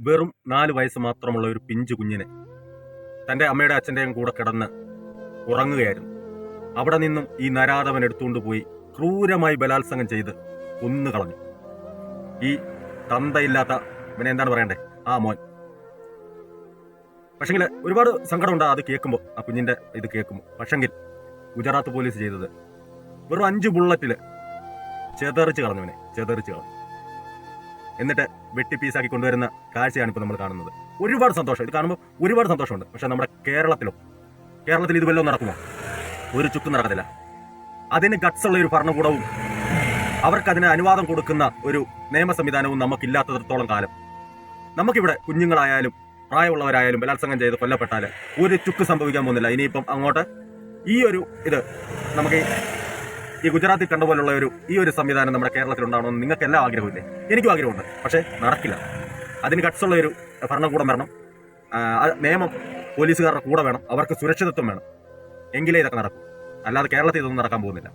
വെറും 4 വയസ്സ് മാത്രമുള്ള ഒരു പിഞ്ചു കുഞ്ഞിനെ തൻ്റെ അമ്മയുടെ അച്ഛൻ്റെയും കൂടെ കിടന്ന് ഉറങ്ങുകയായിരുന്നു. അവിടെ നിന്നും ഈ നരാധവൻ എടുത്തുകൊണ്ട് പോയി ക്രൂരമായി ബലാത്സംഗം ചെയ്ത് കൊന്നുകളഞ്ഞു. ഈ തന്തയില്ലാത്ത പിന്നെ എന്താണ് പറയണ്ടേ ആ മോൻ. പക്ഷെങ്കിൽ ഒരുപാട് സങ്കടമുണ്ട് അത് കേൾക്കുമ്പോൾ, ആ കുഞ്ഞിൻ്റെ ഇത് കേൾക്കുമ്പോൾ. പക്ഷെങ്കിൽ ഗുജറാത്ത് പോലീസ് ചെയ്തത് വെറും 5 ബുള്ളറ്റിൽ ചെതറിച്ച് കളഞ്ഞവനെ, ചെതറിച്ച് കളഞ്ഞു. എന്നിട്ട് വെട്ടി പീസാക്കി കൊണ്ടുവരുന്ന കാഴ്ചയാണ് ഇപ്പോൾ നമ്മൾ കാണുന്നത്. ഒരുപാട് സന്തോഷം, ഇത് കാണുമ്പോൾ ഒരുപാട് സന്തോഷമുണ്ട്. പക്ഷെ നമ്മുടെ കേരളത്തിൽ ഇത് വല്ലതും നടക്കുമോ? ഒരു ചുക്കും നടക്കത്തില്ല. അതിന് ഗട്ട്സുള്ള ഒരു ഭരണകൂടവും അവർക്കതിന് അനുവാദം കൊടുക്കുന്ന ഒരു നിയമ സംവിധാനവും നമുക്കില്ലാത്തടത്തോളം കാലം നമുക്കിവിടെ കുഞ്ഞുങ്ങളായാലും പ്രായമുള്ളവരായാലും ബലാത്സംഗം ചെയ്ത് കൊല്ലപ്പെട്ടാൽ ഒരു ചുക്ക് സംഭവിക്കാൻ പോകുന്നില്ല. ഇനിയിപ്പം അങ്ങോട്ട് ഇത് നമുക്ക് ഈ ഗുജറാത്തിൽ കണ്ടുപോലുള്ള ഈ ഒരു സംവിധാനം നമ്മുടെ കേരളത്തിൽ ഉണ്ടാവണമെന്ന് നിങ്ങൾക്ക് എല്ലാം ആഗ്രഹമില്ലേ? എനിക്കും ആഗ്രഹമുണ്ട്. പക്ഷേ നടക്കില്ല. അതിന് ഗട്ട്സുള്ള ഒരു ഭരണകൂടം വരണം, നിയമം പോലീസുകാരുടെ കൂടെ വേണം, അവർക്ക് സുരക്ഷിതത്വം വേണം. എങ്കിലേ ഇതൊക്കെ നടക്കും. അല്ലാതെ കേരളത്തിൽ ഇതൊന്നും നടക്കാൻ പോകുന്നില്ല.